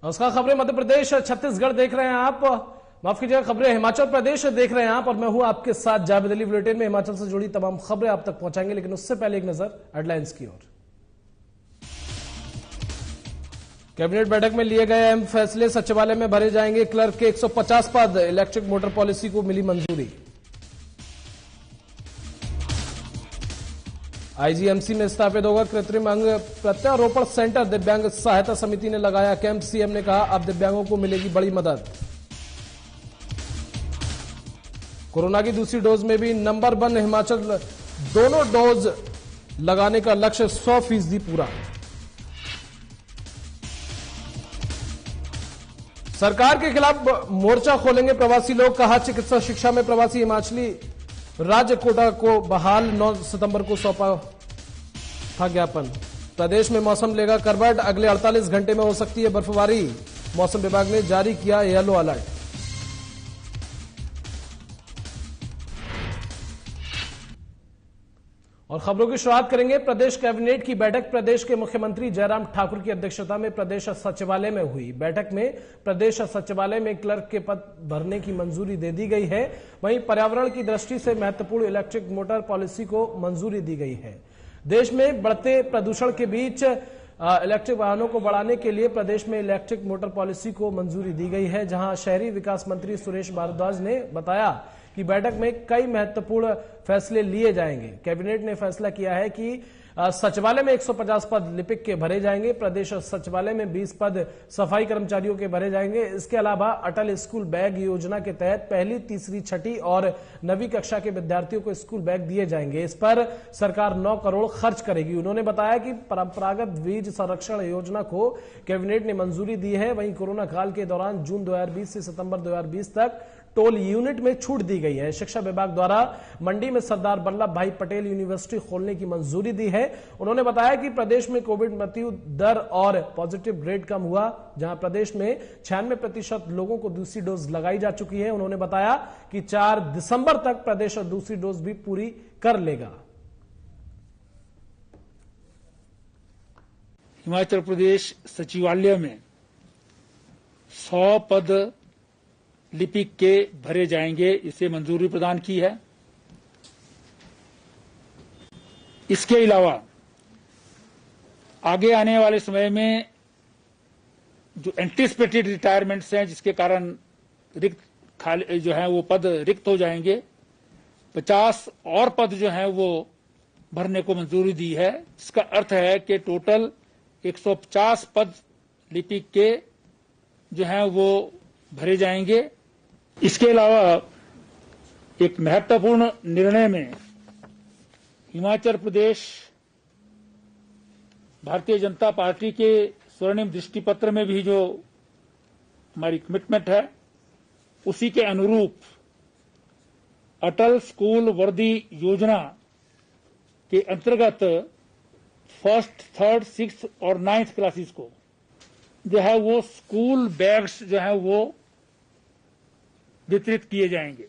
नमस्कार, खबरें मध्य प्रदेश छत्तीसगढ़ देख रहे हैं आप। माफ कीजिएगा, खबरें हिमाचल प्रदेश देख रहे हैं आप और मैं हूं आपके साथ जावेद अली। बुलेटिन में हिमाचल से जुड़ी तमाम खबरें आप तक पहुंचाएंगे, लेकिन उससे पहले एक नजर हेडलाइंस की ओर। कैबिनेट बैठक में लिए गए अहम फैसले, सचिवालय में भरे जाएंगे क्लर्क के 150 पद, इलेक्ट्रिक मोटर पॉलिसी को मिली मंजूरी। आईजीएमसी में स्थापित होगा कृत्रिम अंग प्रत्यारोपण सेंटर, दिव्यांग सहायता समिति ने लगाया कैंप। सीएम ने कहा अब दिव्यांगों को मिलेगी बड़ी मदद। कोरोना की दूसरी डोज में भी नंबर 1 हिमाचल, दोनों डोज लगाने का लक्ष्य 100% पूरा। सरकार के खिलाफ मोर्चा खोलेंगे प्रवासी लोग, कहा चिकित्सा शिक्षा में प्रवासी हिमाचली राज्य कोटा को बहाल, 9 सितंबर को सौंपा था ज्ञापन। प्रदेश में मौसम लेगा करवट, अगले 48 घंटे में हो सकती है बर्फबारी, मौसम विभाग ने जारी किया येलो अलर्ट। और खबरों की शुरुआत करेंगे प्रदेश कैबिनेट की बैठक। प्रदेश के मुख्यमंत्री जयराम ठाकुर की अध्यक्षता में प्रदेश सचिवालय में हुई बैठक में प्रदेश सचिवालय में क्लर्क के पद भरने की मंजूरी दे दी गई है। वहीं पर्यावरण की दृष्टि से महत्वपूर्ण इलेक्ट्रिक मोटर पॉलिसी को मंजूरी दी गई है। देश में बढ़ते प्रदूषण के बीच इलेक्ट्रिक वाहनों को बढ़ाने के लिए प्रदेश में इलेक्ट्रिक मोटर पॉलिसी को मंजूरी दी गई है, जहां शहरी विकास मंत्री सुरेश भारद्वाज ने बताया कि बैठक में कई महत्वपूर्ण फैसले लिए जाएंगे। कैबिनेट ने फैसला किया है कि सचिवालय में 150 पद लिपिक के भरे जाएंगे, प्रदेश सचिवालय में 20 पद सफाई कर्मचारियों के भरे जाएंगे। इसके अलावा अटल स्कूल बैग योजना के तहत पहली, तीसरी, छठी और 9वीं कक्षा के विद्यार्थियों को स्कूल बैग दिए जाएंगे। इस पर सरकार 9 करोड़ खर्च करेगी। उन्होंने बताया कि परंपरागत बीज संरक्षण योजना को कैबिनेट ने मंजूरी दी है। वहीं कोरोना काल के दौरान जून 2020 से सितंबर 2020 तक टोल यूनिट में छूट दी गई है। शिक्षा विभाग द्वारा मंडी में सरदार वल्लभ भाई पटेल यूनिवर्सिटी खोलने की मंजूरी दी है। उन्होंने बताया कि प्रदेश में कोविड मृत्यु दर और पॉजिटिव रेट कम हुआ, जहां प्रदेश में 96% लोगों को दूसरी डोज लगाई जा चुकी है। उन्होंने बताया कि 4 दिसंबर तक प्रदेश दूसरी डोज भी पूरी कर लेगा। हिमाचल प्रदेश सचिवालय में 100 पद लिपिक के भरे जाएंगे, इसे मंजूरी प्रदान की है। इसके अलावा आगे आने वाले समय में जो एंटिसिपेटेड रिटायरमेंट्स हैं, जिसके कारण रिक्त खाली जो है वो पद रिक्त हो जाएंगे, 50 और पद जो है वो भरने को मंजूरी दी है। इसका अर्थ है कि टोटल 150 पद लिपिक के जो है वो भरे जाएंगे। इसके अलावा एक महत्वपूर्ण निर्णय में हिमाचल प्रदेश भारतीय जनता पार्टी के स्वर्णिम दृष्टिपत्र में भी जो हमारी कमिटमेंट है, उसी के अनुरूप अटल स्कूल वर्दी योजना के अंतर्गत 1st, 3rd, 6th और 9th क्लासेस को जो है वो स्कूल बैग्स जो है वो वितरित किए जाएंगे।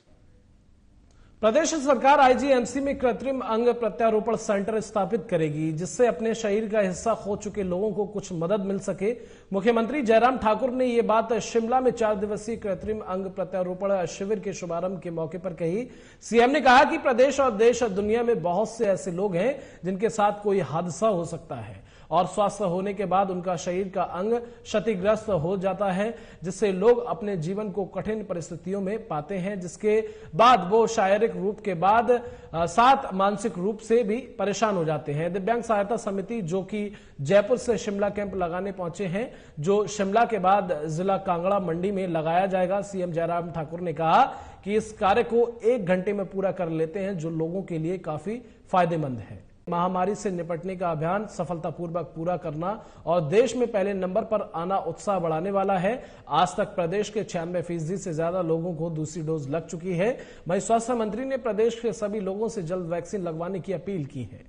प्रदेश सरकार आईजीएमसी में कृत्रिम अंग प्रत्यारोपण सेंटर स्थापित करेगी, जिससे अपने शरीर का हिस्सा खो चुके लोगों को कुछ मदद मिल सके। मुख्यमंत्री जयराम ठाकुर ने यह बात शिमला में 4 दिवसीय कृत्रिम अंग प्रत्यारोपण शिविर के शुभारंभ के मौके पर कही। सीएम ने कहा कि प्रदेश और देश और दुनिया में बहुत से ऐसे लोग हैं जिनके साथ कोई हादसा हो सकता है और स्वस्थ होने के बाद उनका शरीर का अंग क्षतिग्रस्त हो जाता है, जिससे लोग अपने जीवन को कठिन परिस्थितियों में पाते हैं, जिसके बाद वो शारीरिक रूप के बाद साथ मानसिक रूप से भी परेशान हो जाते हैं। दिव्यांग सहायता समिति जो कि जयपुर से शिमला कैंप लगाने पहुंचे हैं, जो शिमला के बाद जिला कांगड़ा मंडी में लगाया जाएगा। सीएम जयराम ठाकुर ने कहा कि इस कार्य को 1 घंटे में पूरा कर लेते हैं, जो लोगों के लिए काफी फायदेमंद है। महामारी से निपटने का अभियान सफलतापूर्वक पूरा करना और देश में पहले नंबर पर आना उत्साह बढ़ाने वाला है। आज तक प्रदेश के 96% से ज्यादा लोगों को दूसरी डोज लग चुकी है। वहीं स्वास्थ्य मंत्री ने प्रदेश के सभी लोगों से जल्द वैक्सीन लगवाने की अपील की है।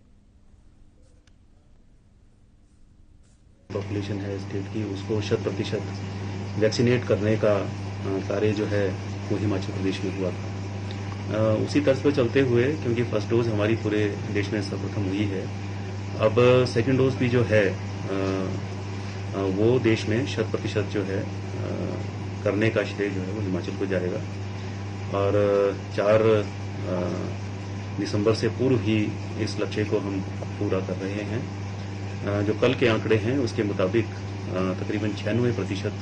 पॉपुलेशन है स्टेट की, उसको 100% वैक्सीनेट करने का कार्य जो है वो हिमाचल प्रदेश में हुआ था। उसी तर्ज पर चलते हुए, क्योंकि फर्स्ट डोज हमारी पूरे देश में सर्वप्रथम हुई है, अब सेकंड डोज भी जो है वो देश में 100% जो है करने का श्रेय जो है वो हिमाचल को जाएगा। और 4 दिसंबर से पूर्व ही इस लक्ष्य को हम पूरा कर रहे हैं। जो कल के आंकड़े हैं उसके मुताबिक तकरीबन 96%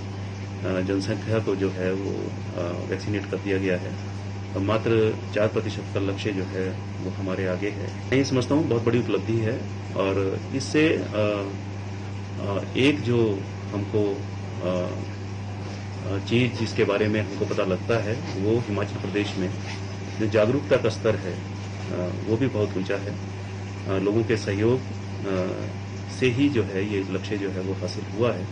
जनसंख्या को जो है वो वैक्सीनेट कर दिया गया है। मात्र 4% का लक्ष्य जो है वो हमारे आगे है। मैं समझता हूँ बहुत बड़ी उपलब्धि है और इससे एक जो हमको चीज जिसके बारे में हमको पता लगता है वो हिमाचल प्रदेश में जो जागरूकता का स्तर है वो भी बहुत ऊंचा है। लोगों के सहयोग से ही जो है ये लक्ष्य जो है वो हासिल हुआ है।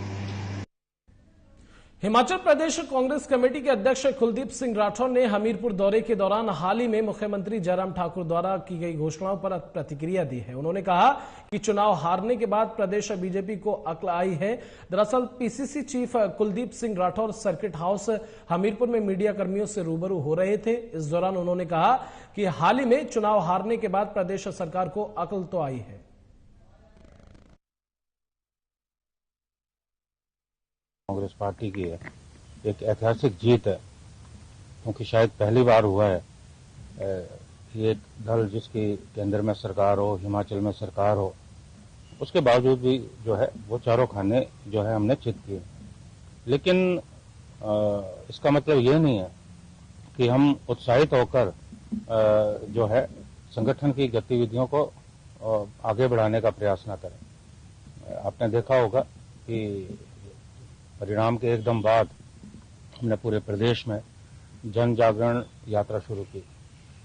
हिमाचल प्रदेश कांग्रेस कमेटी के अध्यक्ष कुलदीप सिंह राठौर ने हमीरपुर दौरे के दौरान हाल ही में मुख्यमंत्री जयराम ठाकुर द्वारा की गई घोषणाओं पर प्रतिक्रिया दी है। उन्होंने कहा कि चुनाव हारने के बाद प्रदेश बीजेपी को अक्ल आई है। दरअसल PCC chief Kuldeep Singh Rathore circuit house Hamirpur में मीडिया कर्मियों से रूबरू हो रहे थे। इस दौरान उन्होंने कहा कि हाल ही में चुनाव हारने के बाद प्रदेश सरकार को अक्ल तो आई है। कांग्रेस पार्टी की है एक ऐतिहासिक जीत है, क्योंकि शायद पहली बार हुआ है ये दल जिसकी केंद्र में सरकार हो, हिमाचल में सरकार हो, उसके बावजूद भी जो है वो चारों खाने जो है हमने चित किए। लेकिन इसका मतलब ये नहीं है कि हम उत्साहित होकर जो है संगठन की गतिविधियों को आगे बढ़ाने का प्रयास न करें। आपने देखा होगा कि परिणाम के एकदम बाद हमने पूरे प्रदेश में जन जागरण यात्रा शुरू की।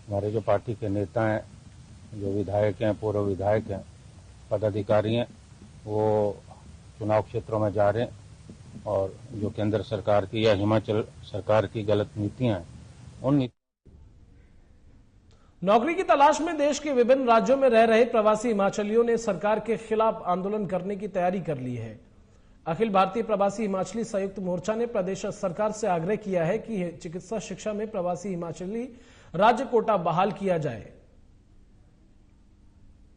हमारे जो पार्टी के नेता हैं, जो विधायक हैं, पूर्व विधायक हैं, पदाधिकारी हैं, वो चुनाव क्षेत्रों में जा रहे हैं और जो केंद्र सरकार की या हिमाचल सरकार की गलत नीतियां हैं उन नौकरी की तलाश में देश के विभिन्न राज्यों में रह रहे प्रवासी हिमाचलियों ने सरकार के खिलाफ आंदोलन करने की तैयारी कर ली है। अखिल भारतीय प्रवासी हिमाचली संयुक्त मोर्चा ने प्रदेश सरकार से आग्रह किया है कि चिकित्सा शिक्षा में प्रवासी हिमाचली राज्य कोटा बहाल किया जाए।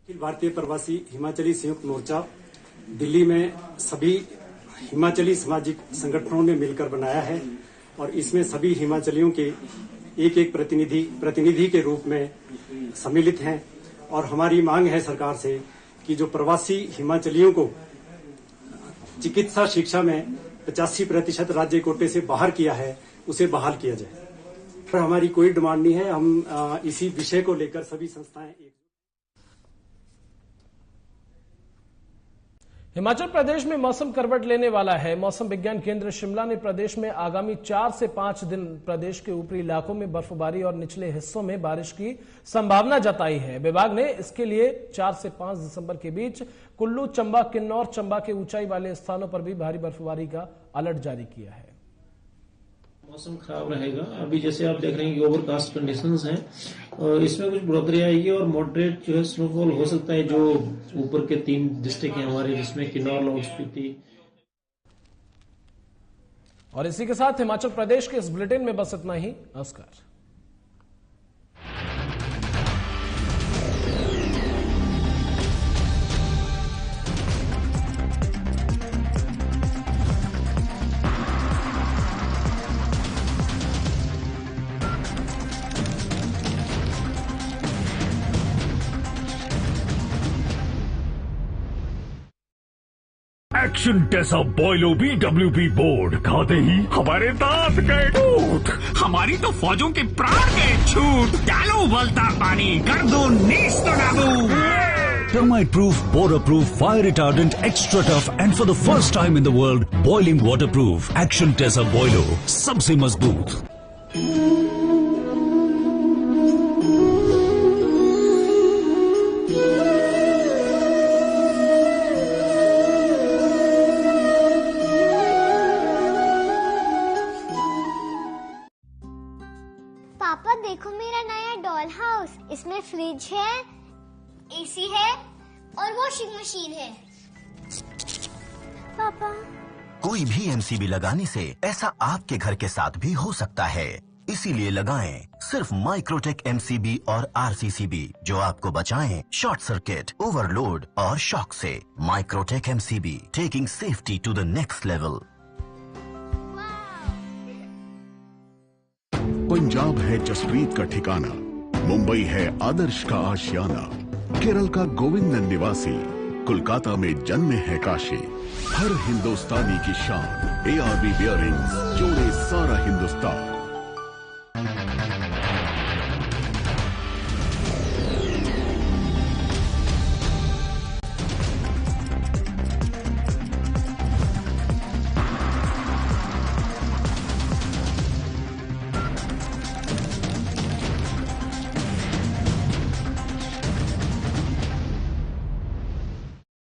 अखिल भारतीय प्रवासी हिमाचली संयुक्त मोर्चा दिल्ली में सभी हिमाचली सामाजिक संगठनों ने मिलकर बनाया है और इसमें सभी हिमाचलियों के एक एक प्रतिनिधि के रूप में सम्मिलित हैं। और हमारी मांग है सरकार से कि जो प्रवासी हिमाचलियों को चिकित्सा शिक्षा में 85% राज्य कोटे से बाहर किया है उसे बहाल किया जाए। पर हमारी कोई डिमांड नहीं है। हम इसी विषय को लेकर सभी संस्थाएं हिमाचल प्रदेश में मौसम करवट लेने वाला है। मौसम विज्ञान केंद्र शिमला ने प्रदेश में आगामी 4 से 5 दिन प्रदेश के ऊपरी इलाकों में बर्फबारी और निचले हिस्सों में बारिश की संभावना जताई है। विभाग ने इसके लिए 4 से 5 दिसंबर के बीच कुल्लू, चंबा, किन्नौर, चंबा के ऊंचाई वाले स्थानों पर भी भारी बर्फबारी का अलर्ट जारी किया है। मौसम खराब रहेगा। अभी जैसे आप देख रहे हैं कि ओवरकास्ट कंडीशंस हैं और इसमें कुछ बढ़ोतरी आएगी और मॉडरेट जो है स्नोफॉल हो सकता है। जो ऊपर के 3 डिस्ट्रिक्ट हैं हमारे, जिसमें किन्नौर, लाहौल स्पीति। और इसी के साथ हिमाचल प्रदेश के इस बुलेटिन में बस इतना ही। नमस्कार। एक्शन टेसा बॉयलो BWP बोर्ड खाते ही हमारे दांत गए टूट, हमारी तो फौजों के प्राण गए छूट। डालो उबलता पानी, कर दो नेस्त नाबूद। Termite proof, border proof, fire retardant, extra tough and for the first time in the world, boiling waterproof. Action Tesa Boilo, सबसे मजबूत। पापा देखो मेरा नया डॉल हाउस। इसमें फ्रिज है, एसी है और वॉशिंग मशीन है। पापा, कोई भी MCB लगाने से ऐसा आपके घर के साथ भी हो सकता है। इसीलिए लगाएं सिर्फ माइक्रोटेक MCB और RCCB, जो आपको बचाएं शॉर्ट सर्किट, ओवरलोड और शॉक से। Microtek MCB, taking safety to the next level. Punjab है जसप्रीत का ठिकाना, मुंबई है आदर्श का आशियाना, केरल का गोविंदन निवासी, कोलकाता में जन्मे है काशी। हर हिंदुस्तानी की शान ARB बियरिंग्स जोड़े सारा हिंदुस्तान।